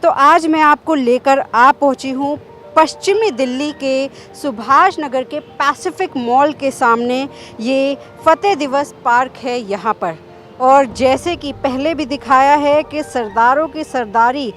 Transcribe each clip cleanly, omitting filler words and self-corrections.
तो आज मैं आपको लेकर आ पहुंची हूं पश्चिमी दिल्ली के सुभाष नगर के पैसिफिक मॉल के सामने। ये फतेह दिवस पार्क है यहाँ पर। और जैसे कि पहले भी दिखाया है कि सरदारों की सरदारी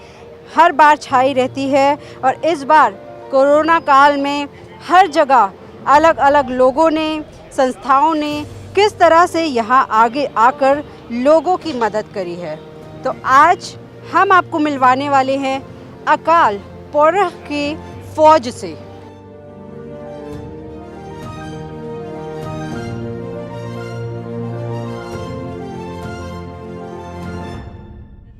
हर बार छाई रहती है, और इस बार कोरोना काल में हर जगह अलग अलग लोगों ने, संस्थाओं ने किस तरह से यहाँ आगे आकर लोगों की मदद करी है। तो आज हम आपको मिलवाने वाले हैं अकाल पुरख की फौज से।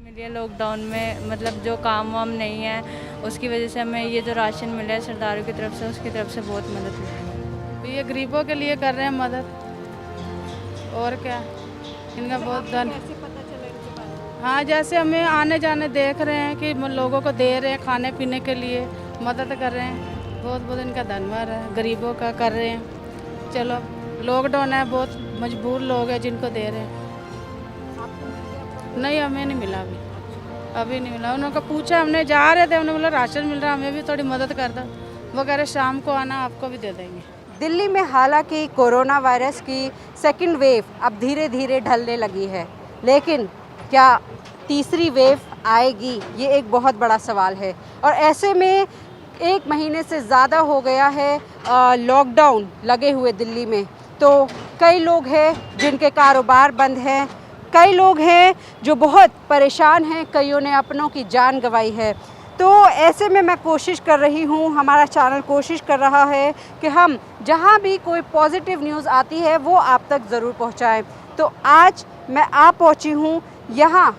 मिले लॉकडाउन में, मतलब जो काम वाम नहीं है उसकी वजह से हमें ये जो राशन मिला है सरदारों की तरफ से, उसकी तरफ से बहुत मदद मिली है। ये गरीबों के लिए कर रहे हैं मदद, और क्या। इनका बहुत धन। हाँ, जैसे हमें आने जाने देख रहे हैं कि लोगों को दे रहे हैं खाने पीने के लिए, मदद कर रहे हैं। बहुत बहुत इनका धन्यवाद है, गरीबों का कर रहे हैं। चलो, लॉकडाउन है, बहुत मजबूर लोग हैं जिनको दे रहे हैं। नहीं, हमें नहीं मिला अभी नहीं मिला। उन्होंने पूछा, हमने जा रहे थे, उन्होंने बोला राशन मिल रहा है, हमें भी थोड़ी मदद कर दो। वो कह रहे शाम को आना, आपको भी दे देंगे। दिल्ली में हालांकि कोरोना वायरस की सेकंड वेव अब धीरे धीरे ढलने लगी है, लेकिन क्या तीसरी वेव आएगी, ये एक बहुत बड़ा सवाल है। और ऐसे में 1 महीने से ज़्यादा हो गया है लॉकडाउन लगे हुए दिल्ली में। तो कई लोग हैं जिनके कारोबार बंद हैं, कई लोग हैं जो बहुत परेशान हैं, कईयों ने अपनों की जान गंवाई है। तो ऐसे में मैं कोशिश कर रही हूँ, हमारा चैनल कोशिश कर रहा है कि हम जहाँ भी कोई पॉजिटिव न्यूज़ आती है वो आप तक ज़रूर पहुँचाएँ। तो आज मैं आ पहुँची हूँ यहाँ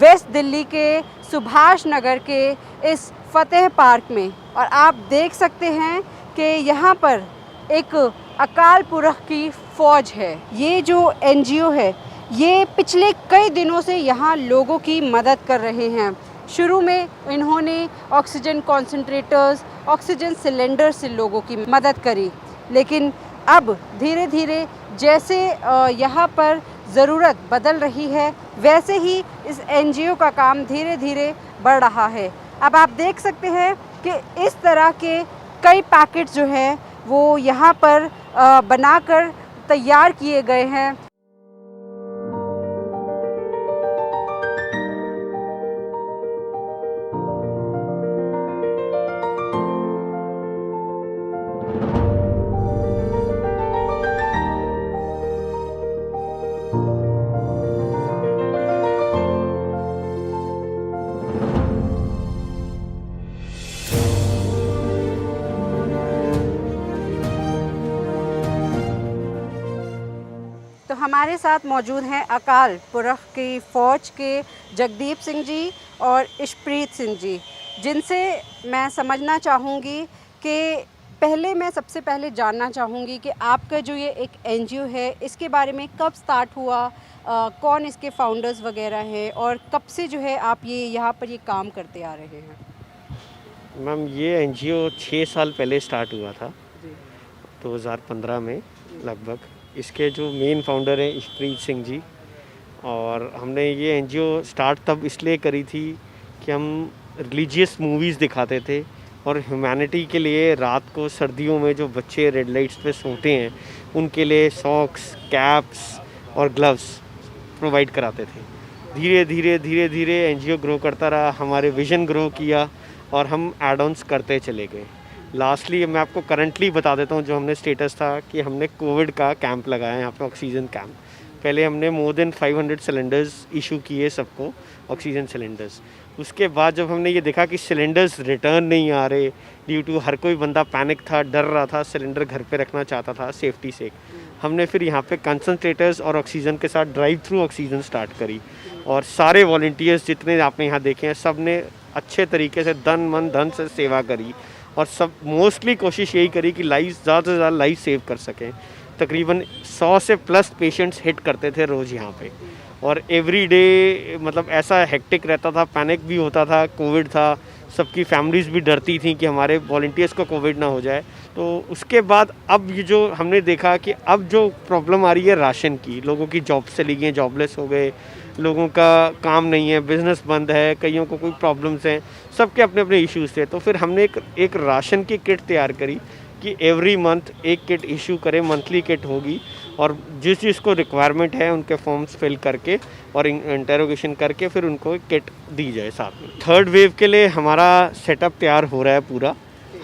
वेस्ट दिल्ली के सुभाष नगर के इस फतेह पार्क में, और आप देख सकते हैं कि यहाँ पर एक अकाल पुरख की फ़ौज है। ये जो एनजीओ है, ये पिछले कई दिनों से यहाँ लोगों की मदद कर रहे हैं। शुरू में इन्होंने ऑक्सीजन कॉन्सेंट्रेटर्स, ऑक्सीजन सिलेंडर से लोगों की मदद करी, लेकिन अब धीरे धीरे जैसे यहाँ पर ज़रूरत बदल रही है, वैसे ही इस एनजीओ का काम धीरे धीरे बढ़ रहा है। अब आप देख सकते हैं कि इस तरह के कई पैकेट्स जो हैं वो यहाँ पर बनाकर तैयार किए गए हैं। तो हमारे साथ मौजूद हैं अकाल पुरख की फ़ौज के जगदीप सिंह जी और इशप्रीत सिंह जी, जिनसे मैं समझना चाहूँगी कि मैं सबसे पहले जानना चाहूँगी कि आपका जो ये एक एनजीओ है, इसके बारे में कब स्टार्ट हुआ, कौन इसके फाउंडर्स वगैरह हैं, और कब से जो है आप ये यहाँ पर ये काम करते आ रहे हैं? मैम, ये एनजीओ 6 साल पहले स्टार्ट हुआ था, 2015 में लगभग। इसके जो मेन फाउंडर हैं इशप्रीत सिंह जी, और हमने ये एनजीओ स्टार्ट तब इसलिए करी थी कि हम रिलीजियस मूवीज़ दिखाते थे, और ह्यूमैनिटी के लिए रात को सर्दियों में जो बच्चे रेड लाइट्स पे सोते हैं उनके लिए सॉक्स, कैप्स और ग्लव्स प्रोवाइड कराते थे। धीरे धीरे एनजीओ ग्रो करता रहा, हमारे विज़न ग्रो किया और हम एड ऑन्स करते चले गए। लास्टली मैं आपको करंटली बता देता हूँ जो हमने स्टेटस था कि हमने कोविड का कैंप लगाया यहाँ पे, ऑक्सीजन कैंप। पहले हमने मोर देन 500 सिलेंडर्स इशू किए सबको, ऑक्सीजन सिलेंडर्स। उसके बाद जब हमने ये देखा कि सिलेंडर्स रिटर्न नहीं आ रहे, ड्यू टू हर कोई बंदा पैनिक था, डर रहा था, सिलेंडर घर पे रखना चाहता था सेफ्टी से, हमने फिर यहाँ पे कंसनट्रेटर्स और ऑक्सीजन के साथ ड्राइव थ्रू ऑक्सीजन स्टार्ट करी। और सारे वॉलंटियर्स जितने आपने यहाँ देखे हैं, सब ने अच्छे तरीके से तन मन धन से सेवा करी, और सब मोस्टली कोशिश यही करी कि लाइफ ज़्यादा से ज़्यादा लाइफ सेव कर सकें। तकरीबन 100 से प्लस पेशेंट्स हिट करते थे रोज़ यहाँ पे, और एवरी डे मतलब ऐसा हेक्टिक रहता था, पैनिक भी होता था, कोविड था, सबकी फैमिलीज़ भी डरती थी कि हमारे वॉलंटियर्स को कोविड ना हो जाए। तो उसके बाद अब ये जो हमने देखा कि अब जो प्रॉब्लम आ रही है राशन की, लोगों की जॉब चली गई, जॉबलेस हो गए, लोगों का काम नहीं है, बिज़नेस बंद है, कईयों को कोई प्रॉब्लम्स हैं, सबके अपने अपने इश्यूज़ थे। तो फिर हमने एक राशन की किट तैयार करी कि एवरी मंथ एक किट इशू करें, मंथली किट होगी और जिस जिसको रिक्वायरमेंट है उनके फॉर्म्स फिल करके और इंटरोगेशन करके फिर उनको किट दी जाए साथ में। थर्ड वेव के लिए हमारा सेटअप तैयार हो रहा है पूरा,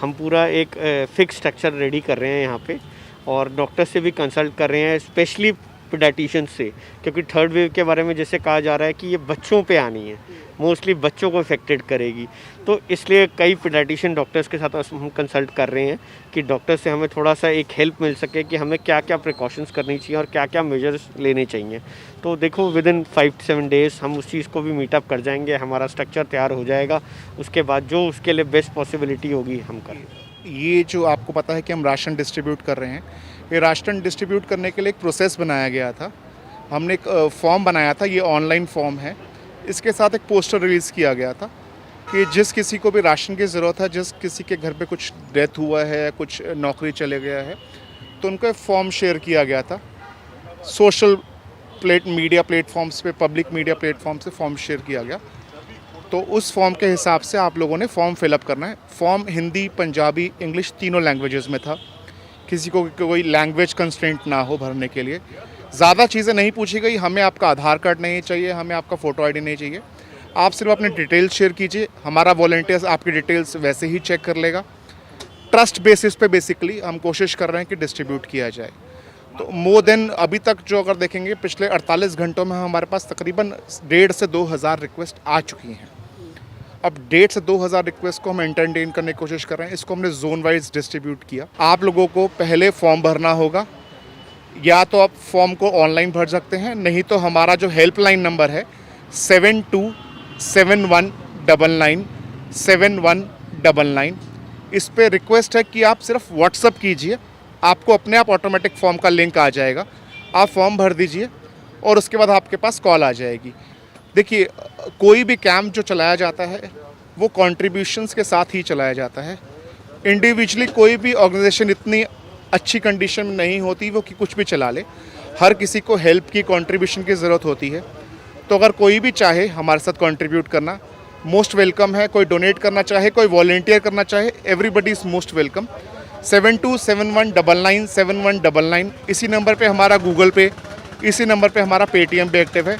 हम पूरा एक फिक्स स्ट्रक्चर रेडी कर रहे हैं यहाँ पे और डॉक्टर से भी कंसल्ट कर रहे हैं, स्पेशली पीडियाट्रिशियन से, क्योंकि थर्ड वेव के बारे में जैसे कहा जा रहा है कि ये बच्चों पे आनी है, मोस्टली बच्चों को इफेक्टेड करेगी। तो इसलिए कई पीडियाट्रिशियन डॉक्टर्स के साथ हम कंसल्ट कर रहे हैं कि डॉक्टर से हमें थोड़ा सा एक हेल्प मिल सके कि हमें क्या क्या प्रिकॉशंस करनी चाहिए और क्या क्या मेजर्स लेने चाहिए। तो देखो विद इन 5 to 7 डेज़ हम उस चीज़ को भी मीटअप कर जाएंगे, हमारा स्ट्रक्चर तैयार हो जाएगा, उसके बाद जो उसके लिए बेस्ट पॉसिबिलिटी होगी हम करेंगे। ये जो आपको पता है कि हम राशन डिस्ट्रीब्यूट कर रहे हैं, ये राशन डिस्ट्रीब्यूट करने के लिए एक प्रोसेस बनाया गया था। हमने एक फॉर्म बनाया था, ये ऑनलाइन फॉर्म है। इसके साथ एक पोस्टर रिलीज़ किया गया था कि जिस किसी को भी राशन की ज़रूरत है, जिस किसी के घर पे कुछ डेथ हुआ है, कुछ नौकरी चले गया है, तो उनको एक फॉर्म शेयर किया गया था। सोशल मीडिया प्लेटफॉर्म्स पे, पब्लिक मीडिया प्लेटफॉर्म से फॉर्म शेयर किया गया। तो उस फॉर्म के हिसाब से आप लोगों ने फॉर्म फिलअप करना है। फॉर्म हिंदी, पंजाबी, इंग्लिश तीनों लैंग्वेजेस में था। किसी को कोई लैंग्वेज कंस्ट्रेंट ना हो भरने के लिए। ज़्यादा चीज़ें नहीं पूछी गई, हमें आपका आधार कार्ड नहीं चाहिए, हमें आपका फ़ोटो आईडी नहीं चाहिए, आप सिर्फ अपने डिटेल्स शेयर कीजिए, हमारा वॉलंटियर्स आपकी डिटेल्स वैसे ही चेक कर लेगा। ट्रस्ट बेसिस पे बेसिकली हम कोशिश कर रहे हैं कि डिस्ट्रीब्यूट किया जाए। तो मोर देन अभी तक जो अगर देखेंगे पिछले 48 घंटों में हमारे पास तकरीबन 1,500 से 2,000 रिक्वेस्ट आ चुकी हैं। अब 1,500 से 2,000 रिक्वेस्ट को हम एंटरटेन करने की कोशिश कर रहे हैं। इसको हमने जोन वाइज डिस्ट्रीब्यूट किया। आप लोगों को पहले फॉर्म भरना होगा, या तो आप फॉर्म को ऑनलाइन भर सकते हैं, नहीं तो हमारा जो हेल्पलाइन नंबर है 7271997199, इस पे रिक्वेस्ट है कि आप सिर्फ व्हाट्सअप कीजिए, आपको अपने आप ऑटोमेटिक फॉर्म का लिंक आ जाएगा, आप फॉर्म भर दीजिए और उसके बाद आपके पास कॉल आ जाएगी। देखिए, कोई भी कैंप जो चलाया जाता है वो कंट्रीब्यूशंस के साथ ही चलाया जाता है। इंडिविजुअली कोई भी ऑर्गेनाइजेशन इतनी अच्छी कंडीशन में नहीं होती वो कि कुछ भी चला ले। हर किसी को हेल्प की, कंट्रीब्यूशन की ज़रूरत होती है। तो अगर कोई भी चाहे हमारे साथ कंट्रीब्यूट करना, मोस्ट वेलकम है। कोई डोनेट करना चाहे, कोई वॉलंटियर करना चाहे, एवरीबडी इज़ मोस्ट वेलकम। 7271997199 इसी नंबर पे हमारा गूगल पे, इसी नंबर पे हमारा पेटीएम भी एक्टिव है।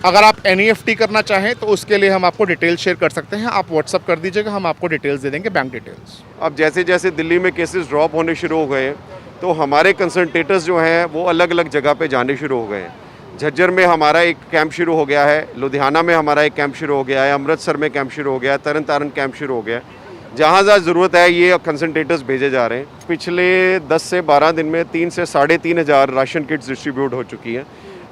अगर आप NEFT करना चाहें तो उसके लिए हम आपको डिटेल शेयर कर सकते हैं, आप व्हाट्सअप कर दीजिएगा, हम आपको डिटेल्स दे देंगे, बैंक डिटेल्स। अब जैसे जैसे दिल्ली में केसेस ड्रॉप होने शुरू हो गए तो हमारे कंसंट्रेटर्स जो हैं वो अलग अलग जगह पे जाने शुरू हो गए हैं। झज्जर में हमारा एक कैंप शुरू हो गया है, लुधियाना में हमारा एक कैंप शुरू हो गया है, अमृतसर में कैंप शुरू हो गया है, तरन तारण कैंप शुरू हो गया है। जहाँ जहाँ ज़रूरत है ये कंसंट्रेटर्स भेजे जा रहे हैं। पिछले 10 से 12 दिन में 3 से 3,500 राशन किट्स डिस्ट्रीब्यूट हो चुकी हैं।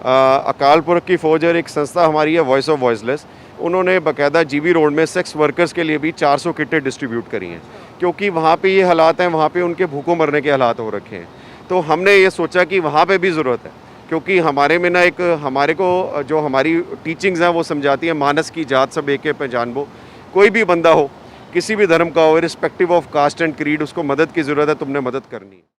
अकाल पुरख की फ़ौज और एक संस्था हमारी है वॉइस ऑफ वॉइसलेस, उन्होंने बाकायदा GB रोड में सेक्स वर्कर्स के लिए भी 400 किटें डिस्ट्रीब्यूट करी हैं, क्योंकि वहाँ पे ये हालात हैं, वहाँ पे उनके भूखों मरने के हालात हो रखे हैं। तो हमने ये सोचा कि वहाँ पे भी ज़रूरत है, क्योंकि हमारे में ना एक हमारे को जो हमारी टीचिंग्स हैं वो समझाती हैं, मानस की जात सब एक पहचान वो। कोई भी बंदा हो, किसी भी धर्म का हो, respective of caste and creed, उसको मदद की ज़रूरत है, तुमने मदद करनी है।